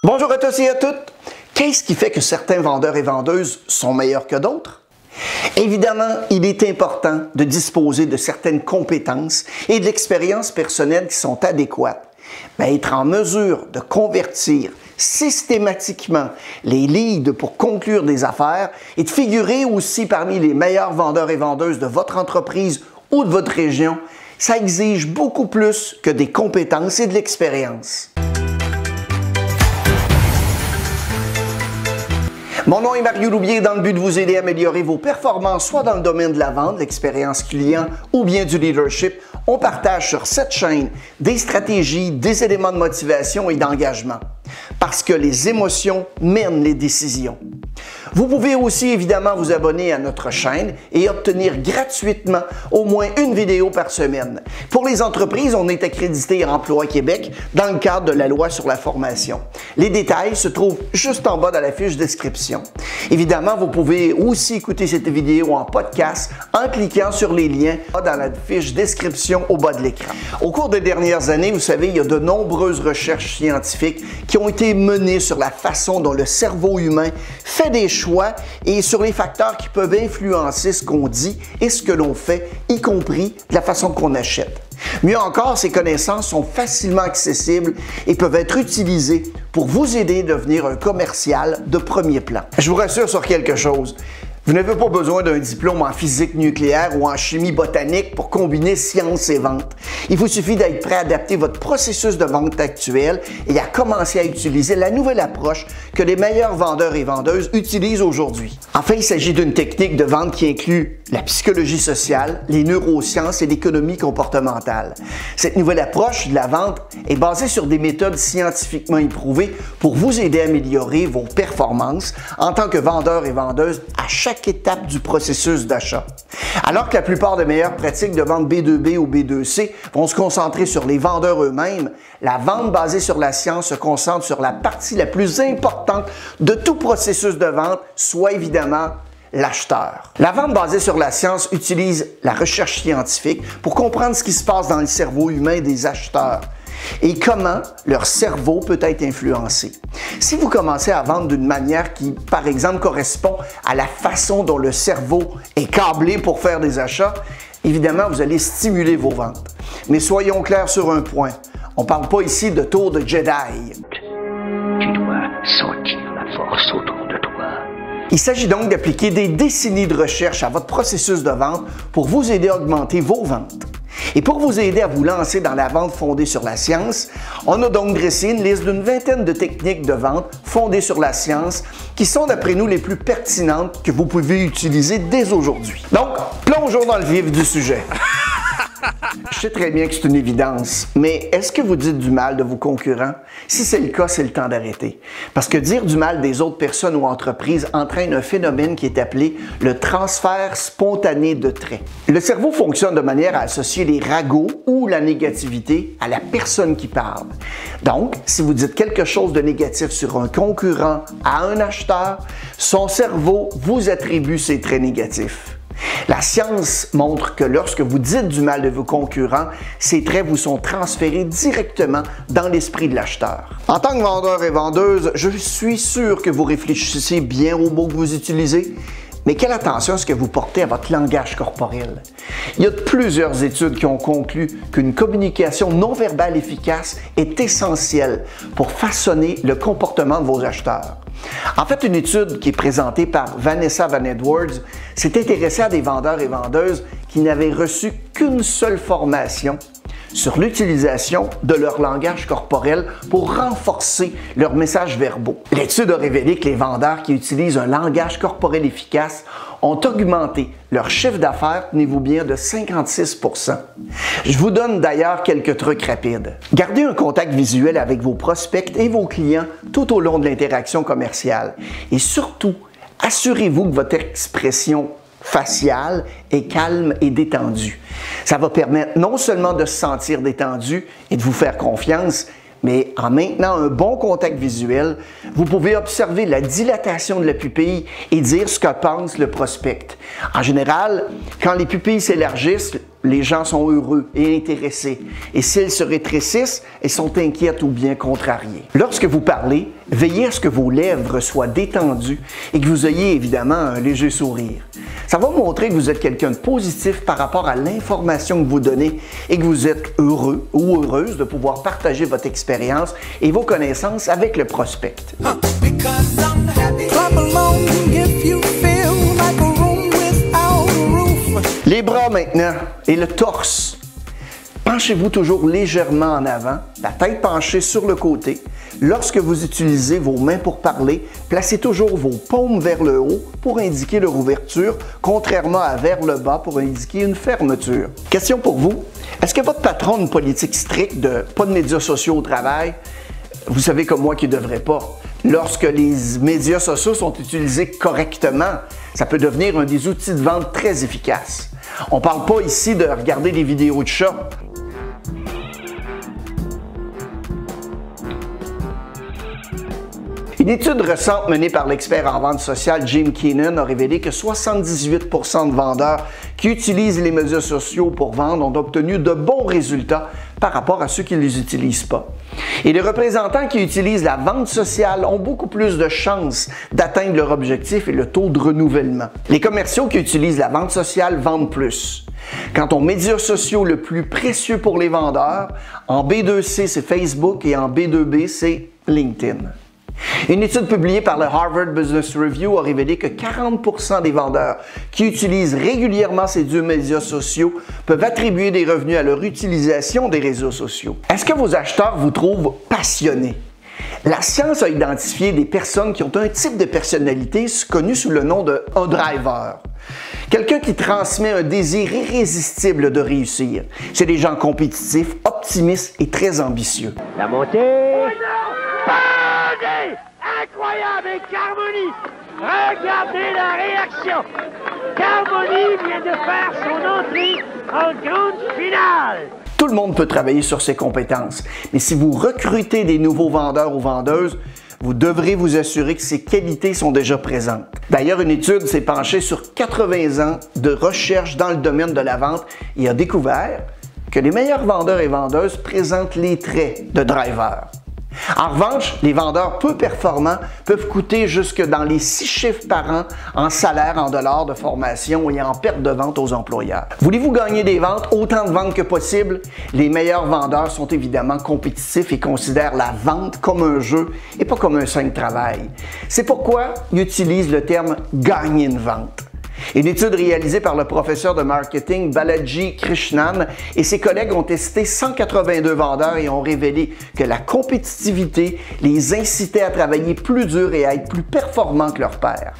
Bonjour à tous et à toutes. Qu'est-ce qui fait que certains vendeurs et vendeuses sont meilleurs que d'autres? Évidemment, il est important de disposer de certaines compétences et de l'expérience personnelle qui sont adéquates. Mais être en mesure de convertir systématiquement les leads pour conclure des affaires et de figurer aussi parmi les meilleurs vendeurs et vendeuses de votre entreprise ou de votre région, ça exige beaucoup plus que des compétences et de l'expérience. Mon nom est Mario Loubier, dans le but de vous aider à améliorer vos performances, soit dans le domaine de la vente, l'expérience client ou bien du leadership. On partage sur cette chaîne des stratégies, des éléments de motivation et d'engagement. Parce que les émotions mènent les décisions. Vous pouvez aussi évidemment vous abonner à notre chaîne et obtenir gratuitement au moins une vidéo par semaine. Pour les entreprises, on est accrédité à Emploi Québec dans le cadre de la loi sur la formation. Les détails se trouvent juste en bas dans la fiche description. Évidemment, vous pouvez aussi écouter cette vidéo en podcast en cliquant sur les liens dans la fiche description au bas de l'écran. Au cours des dernières années, vous savez, il y a de nombreuses recherches scientifiques qui ont été menées sur la façon dont le cerveau humain fait des choix et sur les facteurs qui peuvent influencer ce qu'on dit et ce que l'on fait, y compris de la façon qu'on achète. Mieux encore, ces connaissances sont facilement accessibles et peuvent être utilisées pour vous aider à devenir un commercial de premier plan. Je vous rassure sur quelque chose. Vous n'avez pas besoin d'un diplôme en physique nucléaire ou en chimie botanique pour combiner science et vente. Il vous suffit d'être prêt à adapter votre processus de vente actuel et à commencer à utiliser la nouvelle approche que les meilleurs vendeurs et vendeuses utilisent aujourd'hui. Enfin, il s'agit d'une technique de vente qui inclut la psychologie sociale, les neurosciences et l'économie comportementale. Cette nouvelle approche de la vente est basée sur des méthodes scientifiquement éprouvées pour vous aider à améliorer vos performances en tant que vendeur et vendeuse à chaque étape du processus d'achat. Alors que la plupart des meilleures pratiques de vente B2B ou B2C vont se concentrer sur les vendeurs eux-mêmes, la vente basée sur la science se concentre sur la partie la plus importante de tout processus de vente, soit évidemment l'acheteur. La vente basée sur la science utilise la recherche scientifique pour comprendre ce qui se passe dans le cerveau humain des acheteurs et comment leur cerveau peut être influencé. Si vous commencez à vendre d'une manière qui, par exemple, correspond à la façon dont le cerveau est câblé pour faire des achats, évidemment, vous allez stimuler vos ventes. Mais soyons clairs sur un point, on ne parle pas ici de tour de Jedi. Tu dois sentir la force autour de toi. Il s'agit donc d'appliquer des décennies de recherche à votre processus de vente pour vous aider à augmenter vos ventes. Et pour vous aider à vous lancer dans la vente fondée sur la science, on a donc dressé une liste d'une vingtaine de techniques de vente fondées sur la science qui sont d'après nous les plus pertinentes que vous pouvez utiliser dès aujourd'hui. Donc, plongeons dans le vif du sujet. Je sais très bien que c'est une évidence, mais est-ce que vous dites du mal de vos concurrents? Si c'est le cas, c'est le temps d'arrêter. Parce que dire du mal des autres personnes ou entreprises entraîne un phénomène qui est appelé le transfert spontané de traits. Le cerveau fonctionne de manière à associer les ragots ou la négativité à la personne qui parle. Donc, si vous dites quelque chose de négatif sur un concurrent à un acheteur, son cerveau vous attribue ces traits négatifs. La science montre que lorsque vous dites du mal de vos concurrents, ces traits vous sont transférés directement dans l'esprit de l'acheteur. En tant que vendeur et vendeuse, je suis sûr que vous réfléchissez bien aux mots que vous utilisez. Mais quelle attention est-ce que vous portez à votre langage corporel? Il y a plusieurs études qui ont conclu qu'une communication non verbale efficace est essentielle pour façonner le comportement de vos acheteurs. En fait, une étude qui est présentée par Vanessa Van Edwards s'est intéressée à des vendeurs et vendeuses qui n'avaient reçu qu'une seule formation sur l'utilisation de leur langage corporel pour renforcer leurs messages verbaux. L'étude a révélé que les vendeurs qui utilisent un langage corporel efficace ont augmenté leur chiffre d'affaires, tenez-vous bien, de 56%. Je vous donne d'ailleurs quelques trucs rapides. Gardez un contact visuel avec vos prospects et vos clients tout au long de l'interaction commerciale. Et surtout, assurez-vous que votre expression faciale est calme et détendue. Ça va permettre non seulement de se sentir détendu et de vous faire confiance, mais en maintenant un bon contact visuel, vous pouvez observer la dilatation de la pupille et dire ce que pense le prospect. En général, quand les pupilles s'élargissent, les gens sont heureux et intéressés. Et s'ils se rétrécissent, ils sont inquiets ou bien contrariés. Lorsque vous parlez, veillez à ce que vos lèvres soient détendues et que vous ayez évidemment un léger sourire. Ça va montrer que vous êtes quelqu'un de positif par rapport à l'information que vous donnez et que vous êtes heureux ou heureuse de pouvoir partager votre expérience et vos connaissances avec le prospect. Les bras maintenant et le torse. Penchez-vous toujours légèrement en avant, la tête penchée sur le côté. Lorsque vous utilisez vos mains pour parler, placez toujours vos paumes vers le haut pour indiquer leur ouverture, contrairement à vers le bas pour indiquer une fermeture. Question pour vous, est-ce que votre patron a une politique stricte de pas de médias sociaux au travail? Vous savez comme moi qu'il ne devrait pas. Lorsque les médias sociaux sont utilisés correctement, ça peut devenir un des outils de vente très efficaces. On ne parle pas ici de regarder des vidéos de chats. Une étude récente menée par l'expert en vente sociale Jim Keenan a révélé que 78% de vendeurs qui utilisent les médias sociaux pour vendre ont obtenu de bons résultats par rapport à ceux qui ne les utilisent pas. Et les représentants qui utilisent la vente sociale ont beaucoup plus de chances d'atteindre leur objectif et le taux de renouvellement. Les commerciaux qui utilisent la vente sociale vendent plus. Quant aux médias sociaux le plus précieux pour les vendeurs, en B2C c'est Facebook et en B2B c'est LinkedIn. Une étude publiée par le Harvard Business Review a révélé que 40% des vendeurs qui utilisent régulièrement ces deux médias sociaux peuvent attribuer des revenus à leur utilisation des réseaux sociaux. Est-ce que vos acheteurs vous trouvent passionnés? La science a identifié des personnes qui ont un type de personnalité connu sous le nom de « driver ». Quelqu'un qui transmet un désir irrésistible de réussir. C'est des gens compétitifs, optimistes et très ambitieux. La montée... Incroyable et Carmoni, regardez la réaction. Carmoni vient de faire son entrée en grande finale. Tout le monde peut travailler sur ses compétences, mais si vous recrutez des nouveaux vendeurs ou vendeuses, vous devrez vous assurer que ces qualités sont déjà présentes. D'ailleurs, une étude s'est penchée sur 80 ans de recherche dans le domaine de la vente et a découvert que les meilleurs vendeurs et vendeuses présentent les traits de driver. En revanche, les vendeurs peu performants peuvent coûter jusque dans les 6 chiffres par an en salaire, en dollars de formation et en perte de vente aux employeurs. Voulez-vous gagner des ventes, autant de ventes que possible? Les meilleurs vendeurs sont évidemment compétitifs et considèrent la vente comme un jeu et pas comme un simple travail. C'est pourquoi ils utilisent le terme « gagner une vente ». Une étude réalisée par le professeur de marketing Balaji Krishnan et ses collègues ont testé 182 vendeurs et ont révélé que la compétitivité les incitait à travailler plus dur et à être plus performants que leurs pairs.